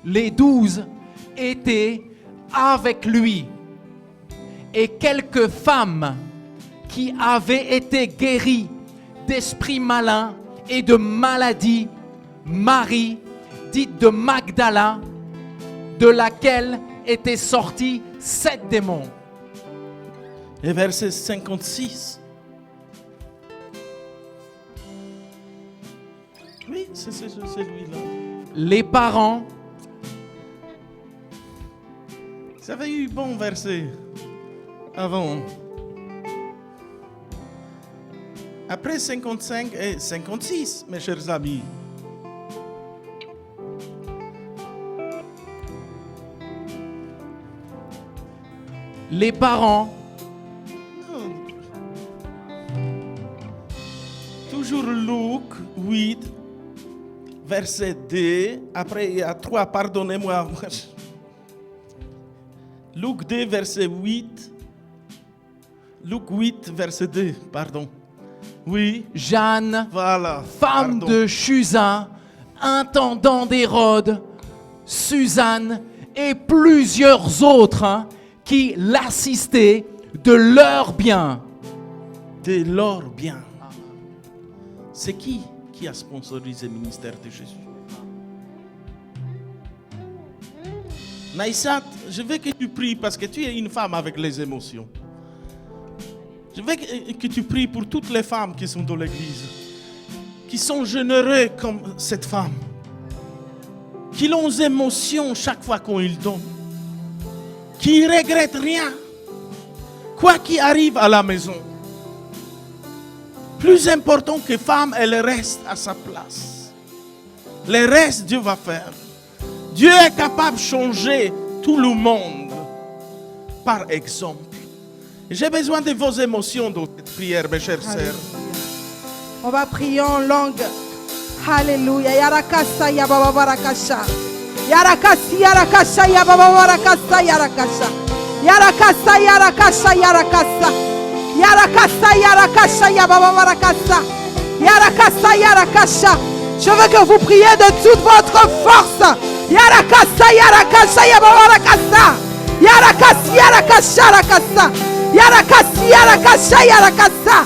Les 12 étaient avec lui. Et quelques femmes qui avaient été guéries d'esprits malins et de maladies, Marie, dite de Magdala, de laquelle étaient sortis 7 démons. Et verset 56. Oui, c'est celui-là. Les parents, Vous avez eu bon verset avant. Après 55 et 56, mes chers amis. les parents, Toujours Luc 8, verset 2. Après, il y a 3, pardonnez-moi. Luc 2, verset 8. Luc 8, verset 2, pardon. Oui, Jeanne, voilà. femme pardon. de Chuza, intendant d'Hérode, Suzanne et plusieurs autres qui l'assistaient de leur bien. De leur bien. C'est qui a sponsorisé le ministère de Jésus? Naïsat, je veux que tu pries parce que tu es une femme avec les émotions. Je veux que tu pries pour toutes les femmes qui sont dans l'église, qui sont généreuses comme cette femme, qui ont des émotions chaque fois qu'on ils donnent, qui ne regrettent rien, quoi qu'il arrive à la maison. Plus important que femme, elle reste à sa place. Le reste, Dieu va faire. Dieu est capable de changer tout le monde par exemple. J'ai besoin de vos émotions dans cette prière, mes chères sœurs. On va prier en langue. Alléluia. Yarakasa yababa barakasha. Yarakasi yarakasha yababa barakasa yarakasha. Yarakasa yarakasha yarakasa. Yarakasa yarakasha yababa barakasa. Yarakasa yarakasha. Je veux que vous priez de toute votre force. Yarakasa yarakasha yababa barakasa. Yarakasi yarakasha yarakasa. Yarakasi yarakasha yarakasa.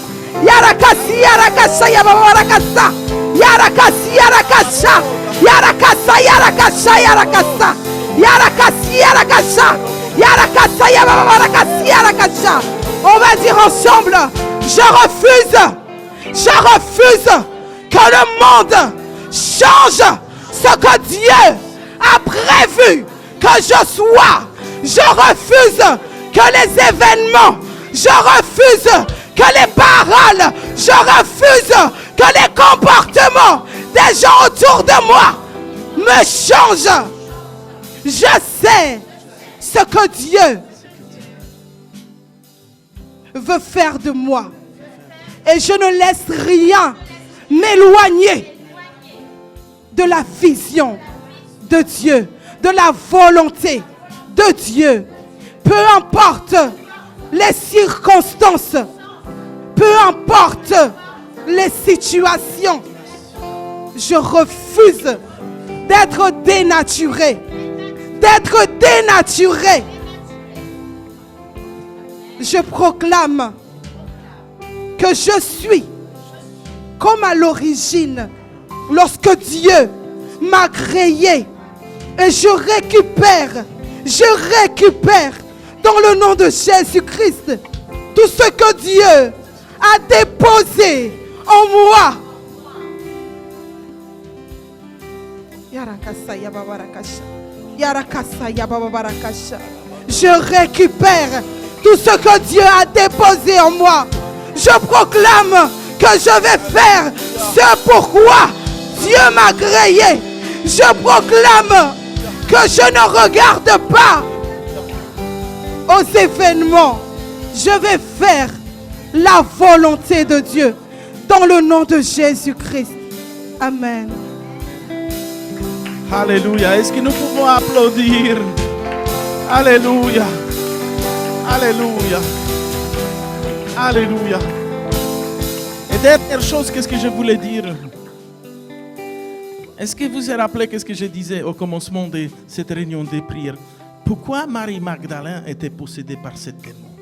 Yarakasi yarakasha yababarakasa. Yarakasi yarakasha. Yarakasa yarakasha yarakasa. Yarakasi yarakasha. Yarakasa yababarakasi yarakasha. On va dire ensemble, je refuse que le monde change ce que Dieu a prévu que je sois. Je refuse que les événements, je refuse que les paroles, je refuse que les comportements des gens autour de moi me changent. Je sais ce que Dieu veut faire de moi. Et je ne laisse rien m'éloigner de la vision de Dieu, de la volonté de Dieu. Peu importe les circonstances, peu importe les situations, je refuse d'être dénaturé. D'être dénaturé. Je proclame que je suis comme à l'origine lorsque Dieu m'a créé, et je récupère dans le nom de Jésus-Christ tout ce que Dieu a déposé en moi. Je récupère tout ce que Dieu a déposé en moi. Je proclame que je vais faire ce pourquoi Dieu m'a créé. Je proclame que je ne regarde pas aux événements. Je vais faire la volonté de Dieu dans le nom de Jésus-Christ. Amen. Alléluia. Est-ce que nous pouvons applaudir? Alléluia. Alléluia. Alléluia. Et dernière chose, qu'est-ce que je voulais dire? Est-ce que vous vous rappelez qu'est-ce que je disais au commencement de cette réunion de prière? Pourquoi Marie Magdalène était possédée par ce démon?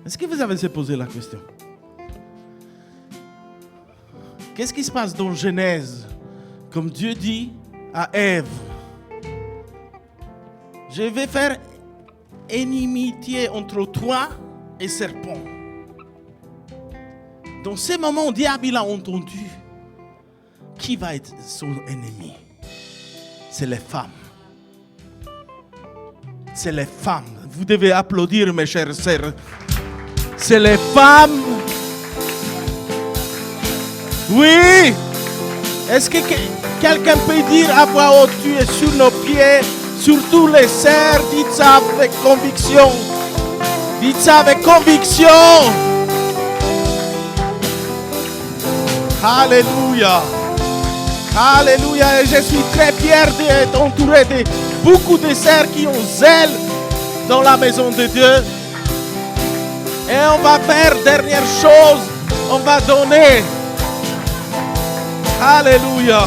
Est-ce que vous avez posé la question? Qu'est-ce qui se passe dans Genèse? Comme Dieu dit à Ève, je vais faire inimitié entre toi et serpent. Dans ce moment, diable a entendu qui va être son ennemi. C'est les femmes. C'est les femmes. Vous devez applaudir, mes chères sœurs. C'est les femmes. Oui. Est-ce que quelqu'un peut dire à voix haute, tu es sur nos pieds, sur tous les sœurs? Dites ça avec conviction. Dites ça avec conviction. Alléluia. Alléluia. Et je suis très fier d'être entouré de beaucoup de sœurs qui ont zèle dans la maison de Dieu. Et on va faire dernière chose. On va donner. Alléluia.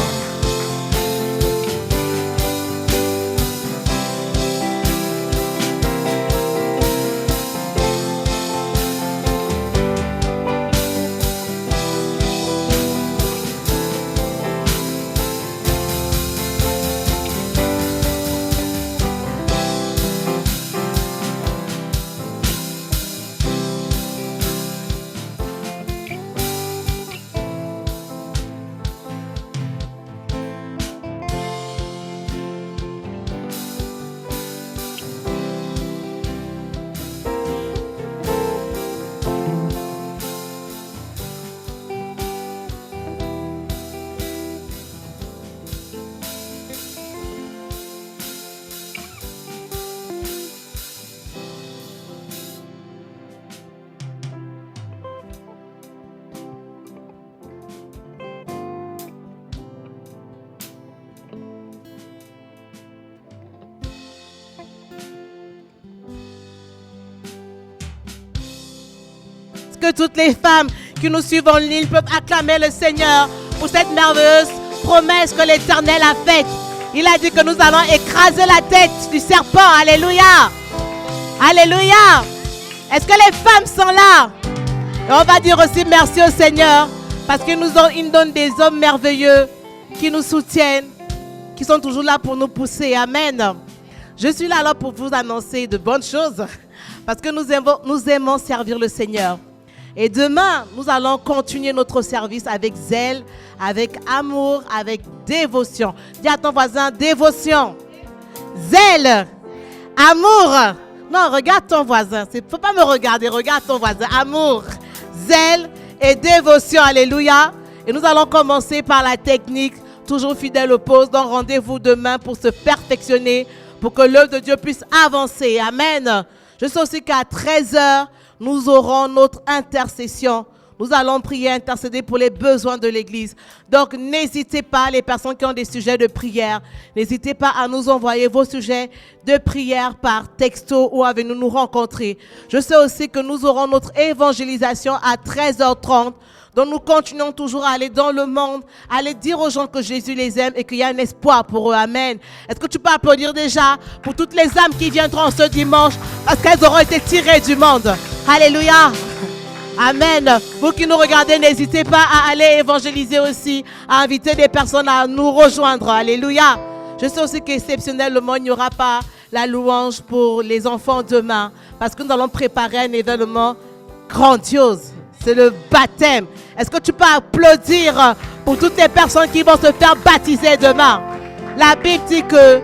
Que toutes les femmes qui nous suivent en ligne peuvent acclamer le Seigneur pour cette merveilleuse promesse que l'Éternel a faite. Il a dit que nous allons écraser la tête du serpent. Alléluia. Alléluia. Est-ce que les femmes sont là? Et on va dire aussi merci au Seigneur parce qu'il nous donne des hommes merveilleux qui nous soutiennent, qui sont toujours là pour nous pousser. Amen. Je suis là alors pour vous annoncer de bonnes choses parce que nous aimons servir le Seigneur. Et demain, nous allons continuer notre service avec zèle, avec amour, avec dévotion. Dis à ton voisin, dévotion, zèle, amour. Non, regarde ton voisin. Il ne faut pas me regarder, regarde ton voisin. Amour, zèle et dévotion. Alléluia. Et nous allons commencer par la technique, toujours fidèle au poste. Donc rendez-vous demain pour se perfectionner, pour que l'œuvre de Dieu puisse avancer. Amen. Je sais aussi qu'à 13h, nous aurons notre intercession. Nous allons prier, intercéder pour les besoins de l'Église. Donc, n'hésitez pas, les personnes qui ont des sujets de prière, n'hésitez pas à nous envoyer vos sujets de prière par texto ou à venir nous rencontrer. Je sais aussi que nous aurons notre évangélisation à 13h30. Donc, nous continuons toujours à aller dans le monde, à aller dire aux gens que Jésus les aime et qu'il y a un espoir pour eux. Amen. Est-ce que tu peux applaudir déjà pour toutes les âmes qui viendront ce dimanche parce qu'elles auront été tirées du monde? Alléluia. Amen. Vous qui nous regardez, n'hésitez pas à aller évangéliser aussi, à inviter des personnes à nous rejoindre. Alléluia. Je sais aussi qu'exceptionnellement, il n'y aura pas la louange pour les enfants demain parce que nous allons préparer un événement grandiose. C'est le baptême. Est-ce que tu peux applaudir pour toutes les personnes qui vont se faire baptiser demain? La Bible dit que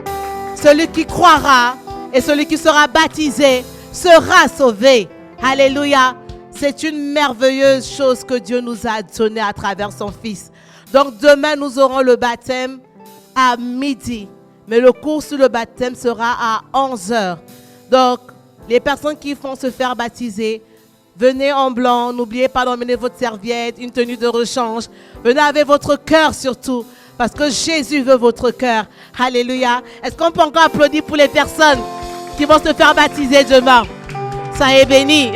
celui qui croira et celui qui sera baptisé sera sauvé. Alléluia. C'est une merveilleuse chose que Dieu nous a donnée à travers son Fils. Donc demain, nous aurons le baptême à midi. Mais le cours sur le baptême sera à 11h. Donc, les personnes qui vont se faire baptiser, venez en blanc. N'oubliez pas d'emmener votre serviette, une tenue de rechange. Venez avec votre cœur surtout. Parce que Jésus veut votre cœur. Alléluia. Est-ce qu'on peut encore applaudir pour les personnes qui vont se faire baptiser demain? Soyez bénis.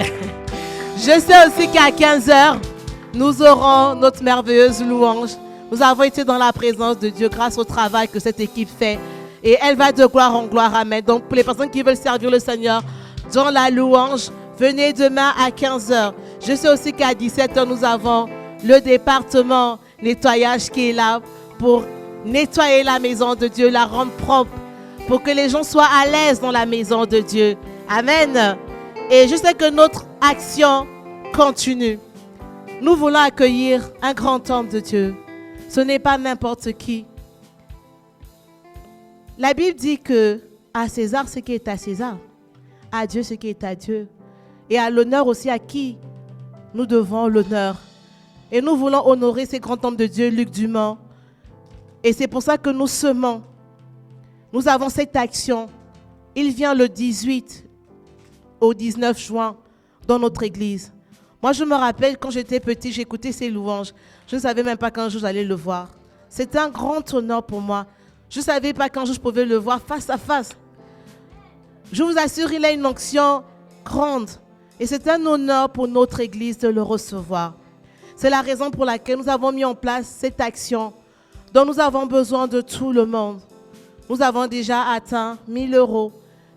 Je sais aussi qu'à 15h, nous aurons notre merveilleuse louange. Nous avons été dans la présence de Dieu grâce au travail que cette équipe fait. Et elle va de gloire en gloire. Amen. Donc, pour les personnes qui veulent servir le Seigneur dans la louange, venez demain à 15h. Je sais aussi qu'à 17h, nous avons le département nettoyage qui est là pour nettoyer la maison de Dieu, la rendre propre, pour que les gens soient à l'aise dans la maison de Dieu. Amen. Et je sais que notre action continue. Nous voulons accueillir un grand homme de Dieu. Ce n'est pas n'importe qui. La Bible dit que à César ce qui est à César, à Dieu ce qui est à Dieu, et à l'honneur aussi à qui nous devons l'honneur. Et nous voulons honorer ces grands hommes de Dieu, Luc Dumont. Et c'est pour ça que nous semons. Nous avons cette action. Il vient le 18 au 19 juin dans notre église. Moi, je me rappelle, quand j'étais petit, j'écoutais ces louanges. Je ne savais même pas qu'un jour j'allais le voir. C'était un grand honneur pour moi. Je ne savais pas qu'un jour je pouvais le voir face à face. Je vous assure, il a une onction grande. Et c'est un honneur pour notre église de le recevoir. C'est la raison pour laquelle nous avons mis en place cette action dont nous avons besoin de tout le monde. Nous avons déjà atteint 1 000 €,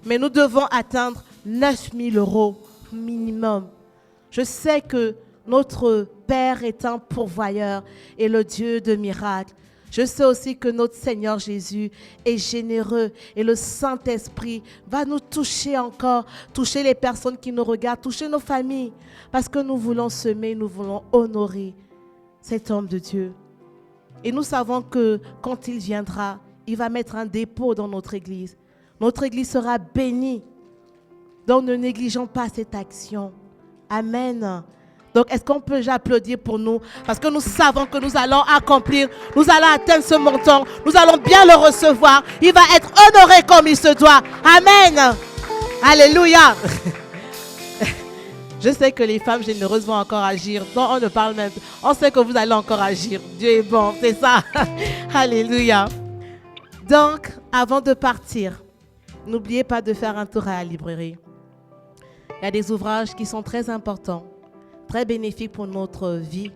mais nous devons atteindre 9 000 € minimum. Je sais que notre Père est un pourvoyeur et le Dieu de miracles. Je sais aussi que notre Seigneur Jésus est généreux et le Saint-Esprit va nous toucher encore, toucher les personnes qui nous regardent, toucher nos familles, parce que nous voulons semer, nous voulons honorer cet homme de Dieu. Et nous savons que quand il viendra, il va mettre un dépôt dans notre église. Notre église sera bénie. Donc ne négligeons pas cette action. Amen. Donc, est-ce qu'on peut applaudir pour nous? Parce que nous savons que nous allons accomplir, nous allons atteindre ce montant, nous allons bien le recevoir. Il va être honoré comme il se doit. Amen. Alléluia. Je sais que les femmes généreuses vont encore agir. Non, on ne parle même. On sait que vous allez encore agir. Dieu est bon, c'est ça. Alléluia. Donc, avant de partir, n'oubliez pas de faire un tour à la librairie. Il y a des ouvrages qui sont très importants, très bénéfiques pour notre vie.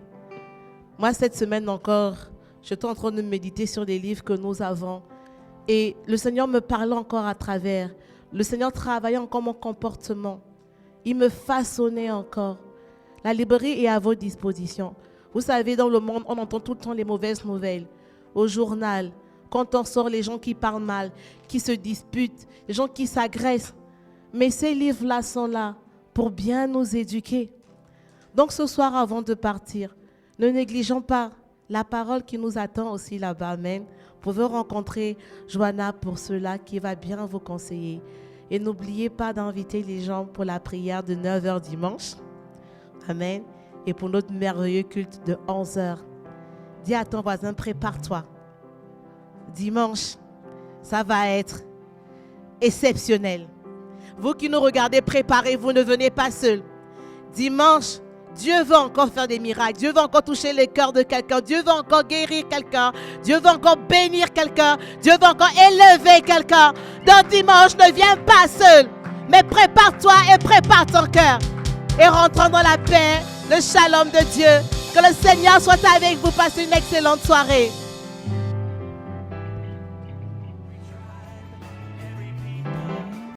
Moi, cette semaine encore, je suis en train de méditer sur des livres que nous avons. Et le Seigneur me parle encore à travers. Le Seigneur travaille encore mon comportement. Il me façonnait encore. La librairie est à votre disposition. Vous savez, dans le monde, on entend tout le temps les mauvaises nouvelles. Au journal, quand on sort, les gens qui parlent mal, qui se disputent, les gens qui s'agressent. Mais ces livres-là sont là pour bien nous éduquer. Donc ce soir, avant de partir, ne négligeons pas la parole qui nous attend aussi là-bas. Amen. Vous pouvez rencontrer Joanna pour cela qui va bien vous conseiller. Et n'oubliez pas d'inviter les gens pour la prière de 9h dimanche. Amen. Et pour notre merveilleux culte de 11h. Dis à ton voisin, prépare-toi. Dimanche, ça va être exceptionnel. Vous qui nous regardez, préparez-vous, ne venez pas seuls. Dimanche, Dieu veut encore faire des miracles. Dieu veut encore toucher le cœur de quelqu'un. Dieu veut encore guérir quelqu'un. Dieu veut encore bénir quelqu'un. Dieu veut encore élever quelqu'un. Donc dimanche, ne viens pas seul, mais prépare-toi et prépare ton cœur. Et rentrons dans la paix, le shalom de Dieu. Que le Seigneur soit avec vous. Passez une excellente soirée.